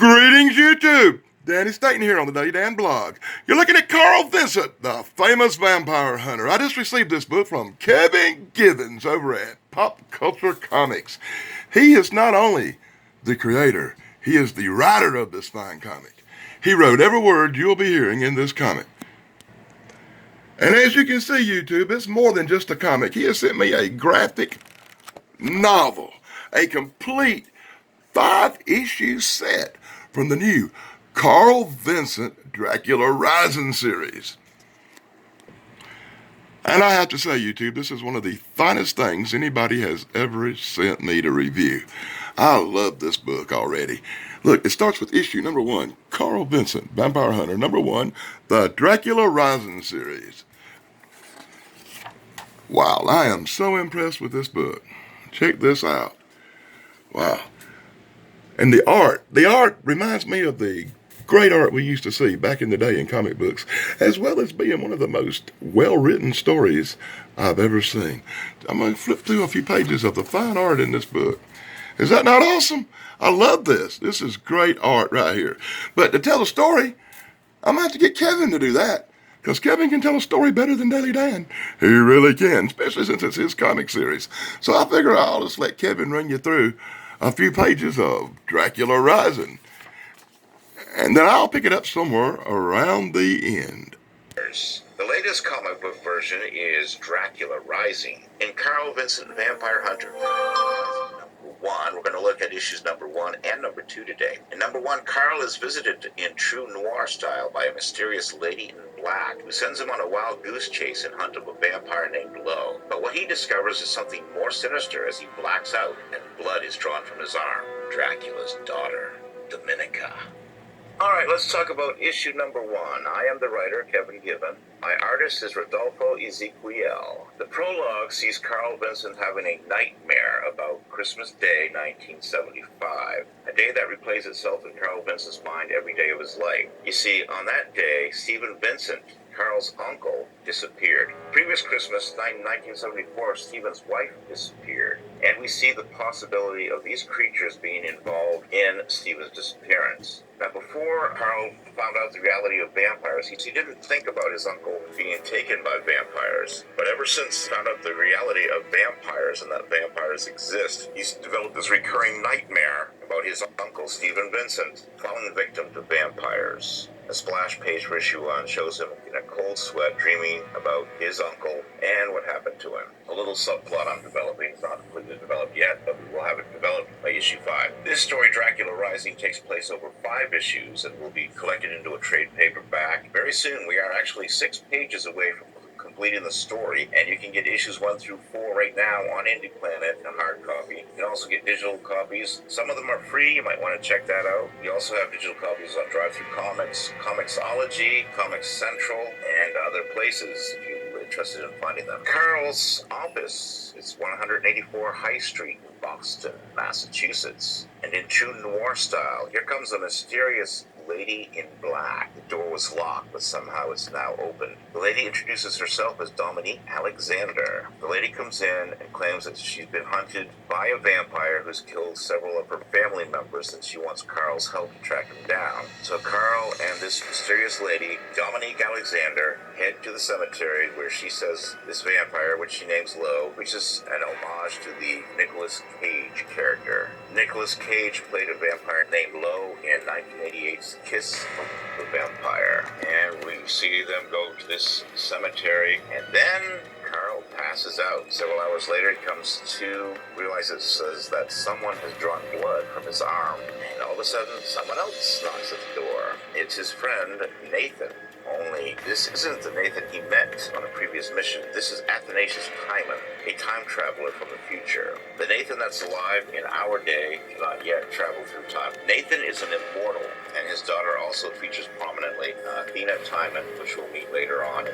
Greetings, YouTube! Danny Staten here on the Daily Dan blog. You're looking at Karl Vincent, the famous vampire hunter. I just received this book from Kevin Givens over at Pop Culture Comics. He is not only the creator, he is the writer of this fine comic. He wrote every word you'll be hearing in this comic. And as you can see, YouTube, it's more than just a comic. He has sent me a graphic novel, a complete 5-issue set from the new KARL VINCENT Dracula Rising series. And I have to say, YouTube, this is one of the finest things anybody has ever sent me to review. I love this book already. Look, it starts with issue number 1, KARL VINCENT, Vampire Hunter, number 1, the Dracula Rising series. Wow, I am so impressed with this book. Check this out. Wow. And the art reminds me of the great art we used to see back in the day in comic books, as well as being one of the most well-written stories I've ever seen. I'm going to flip through a few pages of the fine art in this book. Is that not awesome? I love this. This is great art right here. But to tell a story, I'm going to have to get Kevin to do that, because Kevin can tell a story better than Daily Dan. He really can, especially since it's his comic series. So I figure I'll just let Kevin run you through a few pages of Dracula Rising, and then I'll pick it up somewhere around the end. The latest comic book version is Dracula Rising in Karl Vincent Vampire Hunter. Number 1, we're going to look at issues number 1 and number 2 today. In number 1, Karl is visited in true noir style by a mysterious lady in black who sends him on a wild goose chase in hunt of a vampire named Lo. But what he discovers is something more sinister as he blacks out and blood is drawn from his arm. Dracula's daughter, Dominica. Alright, let's talk about issue number 1. I am the writer, Kevin Given. My artist is Rodolfo Ezequiel. The prologue sees Karl Vincent having a nightmare about Christmas Day 1975, a day that replays itself in Karl Vincent's mind every day of his life. You see, on that day, Stephen Vincent, Karl's uncle, disappeared. Previous Christmas, 1974, Stephen's wife disappeared. And we see the possibility of these creatures being involved in Stephen's disappearance. Now, before Karl found out the reality of vampires, he didn't think about his uncle being taken by vampires. But ever since he found out the reality of vampires and that vampires exist, he's developed this recurring nightmare about his uncle, Stephen Vincent, falling victim to vampires. A splash page for issue 1 shows him in a cold sweat dreaming about his uncle and what happened to him. A little subplot I'm developing. It's not completely developed yet, but we will have it developed by issue 5. This story, Dracula Rising, takes place over 5 issues and will be collected into a trade paperback. Very soon, we are actually 6 pages away from completing the story, and you can get issues 1 through 4 right now on Indie Planet in a hard copy. You can also get digital copies. Some of them are free. You might want to check that out. We also have digital copies on Drive Through Comics, Comixology, Comics Central, and other places if you're interested in finding them. Karl's office is 184 High Street in Boston, Massachusetts. And in true noir style, here comes a mysterious lady in black. The door was locked, but somehow it's now open. The lady introduces herself as Dominique Alexander. The lady comes in and claims that she's been hunted by a vampire who's killed several of her family members, and she wants Karl's help to track him down. So Karl and this mysterious lady, Dominique Alexander, head to the cemetery where she says this vampire, which she names Lo, which is an homage to the Nicolas Cage character. Nicolas Cage played a vampire named Lo in 1988's Kiss of the Vampire. And we see them go to this cemetery, and then Karl passes out. Several hours later, he comes to, realizes that someone has drawn blood from his arm. And all of a sudden, someone else knocks at the door. It's his friend, Nathan. Only this isn't the Nathan he met on a previous mission. This is Athanasius Timon, a time traveler from the future. The Nathan that's alive in our day cannot yet travel through time. Nathan is an immortal, and his daughter also features prominently, Athena Timon, which we'll meet later on in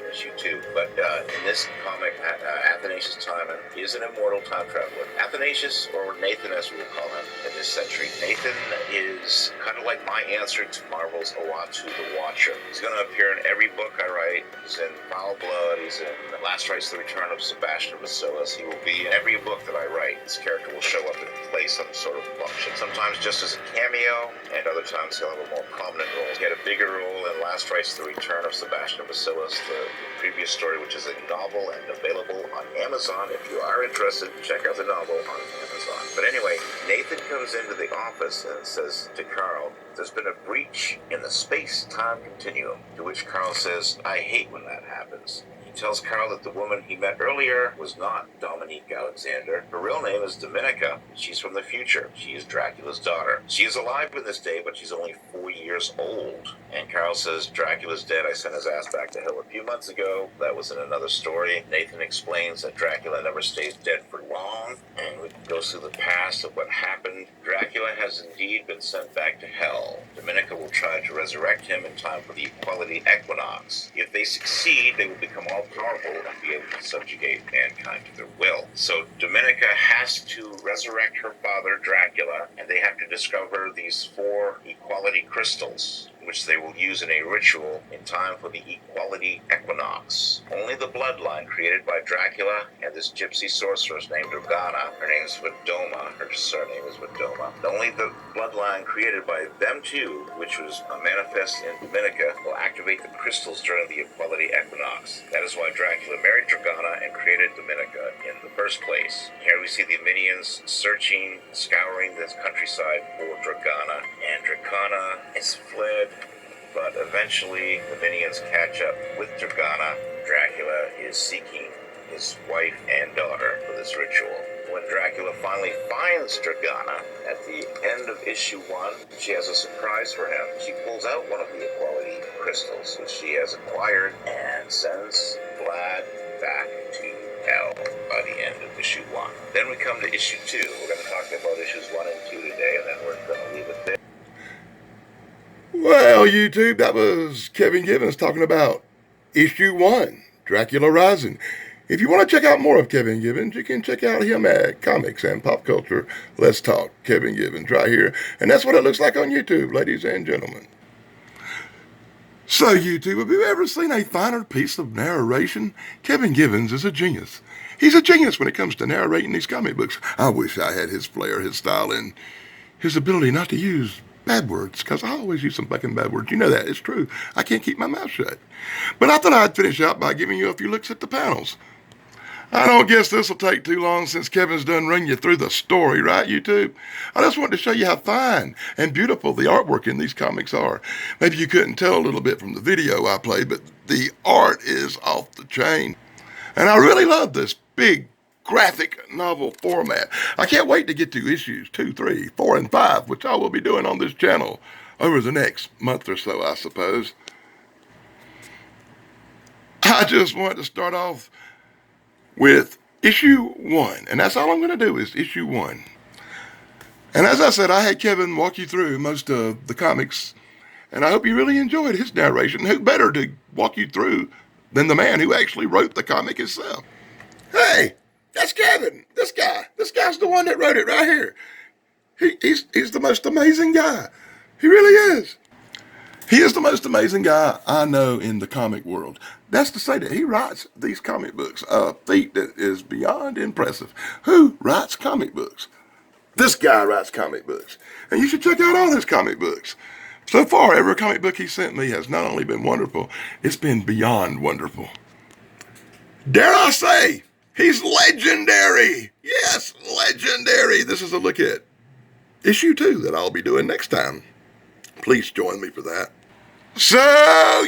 issue 2. But in this comic, Athanasius Timon is an immortal time traveler. Athanasius, or Nathan as we will call him in this century, Nathan is kind of like my answer to Marvel's Uatu the Watcher. He's going to appear in every book I write. He's in Foul Blood. He's in Last Rites: The Return of Sebastian Bacillus. He will be in every book that I write. This character will show up and play some sort of function. Sometimes just as a cameo, and other times he'll have a more prominent role. He had a bigger role in Last Rites: The Return of Sebastian Bacillus, the previous story, which is a novel and available on Amazon. If you are interested, check out the novel on Amazon. But anyway, Nathan comes into the office and says to Karl, "There's been a breach in the space-time continuum," to which Karl says, "I hate when that happens." He tells Karl that the woman he met earlier was not Dominique Alexander. Her real name is Dominica. She's from the future. She is Dracula's daughter. She is alive in this day, but she's only 4 years old. And Karl says, "Dracula's dead. I sent his ass back to hell a few months ago. That was in another story." Nathan explains that Dracula never stays dead for long, and we go through the past of what happened. Dracula has indeed been sent back to hell. Dominica will try to resurrect him in time for the equality equinox. If they succeed, they will become all powerful and be able to subjugate mankind to their will. So Dominica has to resurrect her father, Dracula, and they have to discover these 4 equality crystals, which they will use in a ritual in time for the equality equinox. Only the bloodline created by Dracula and this gypsy sorceress named Dragana, her name is Vadoma, her surname is Vadoma, only the bloodline created by them two, which was manifest in Dominica, will activate the crystals during the equality equinox. That is why Dracula married Dragana and created Dominica in the first place. Here we see the minions searching, scouring this countryside for Dragana, and Dragana is fled, but eventually the minions catch up with Dragana. Dracula is seeking his wife and daughter for this ritual. When Dracula finally finds Dragana at the end of issue 1, she has a surprise for him. She pulls out one of the equality crystals, which she has acquired, and sends Vlad back to hell by the end of issue 1. Then we come to issue 2. We're going to talk about issues 1 and 2 today, and then we're going to leave it there. Well, YouTube, that was Kevin Givens talking about issue 1, Dracula Rising. If you want to check out more of Kevin Givens, you can check out him at Comics and Pop Culture. Let's Talk Kevin Givens right here. And that's what it looks like on YouTube, ladies and gentlemen. So, YouTube, have you ever seen a finer piece of narration? Kevin Givens is a genius. He's a genius when it comes to narrating these comic books. I wish I had his flair, his style, and his ability not to use bad words, because I always use some fucking bad words. You know that. It's true. I can't keep my mouth shut. But I thought I'd finish out by giving you a few looks at the panels. I don't guess this will take too long since Kevin's done running you through the story, right, YouTube? I just wanted to show you how fine and beautiful the artwork in these comics are. Maybe you couldn't tell a little bit from the video I played, but the art is off the chain. And I really love this big graphic novel format. I can't wait to get to issues 2, 3, 4, and 5, which I will be doing on this channel over the next month or so, I suppose. I just wanted to start off with issue 1, and that's all I'm going to do is issue 1. And as I said, I had Kevin walk you through most of the comics, and I hope you really enjoyed his narration. Who better to walk you through than the man who actually wrote the comic himself? Hey, that's Kevin. This guy's the one that wrote it right here. He's the most amazing guy. He really is. He is the most amazing guy I know in the comic world. That's to say that he writes these comic books, a feat that is beyond impressive. Who writes comic books? This guy writes comic books. And you should check out all his comic books. So far, every comic book he sent me has not only been wonderful, it's been beyond wonderful. Dare I say, he's legendary. Yes, legendary. This is a look at issue 2 that I'll be doing next time. Please join me for that. So,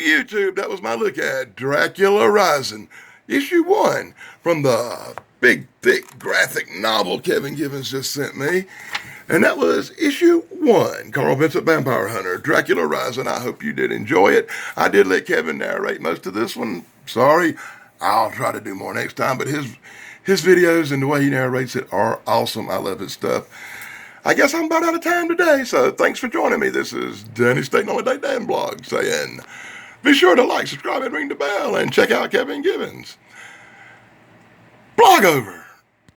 YouTube, that was my look at Dracula Rising, issue 1 from the big, thick graphic novel Kevin Givens just sent me. And that was issue 1, KARL Vincent Vampire Hunter, Dracula Rising. I hope you did enjoy it. I did let Kevin narrate most of this one. Sorry, I'll try to do more next time, but his videos and the way he narrates it are awesome. I love his stuff. I guess I'm about out of time today, so thanks for joining me. This is Danny Staten on the Day Dan blog saying, be sure to like, subscribe, and ring the bell, and check out Kevin Givens. Blog over.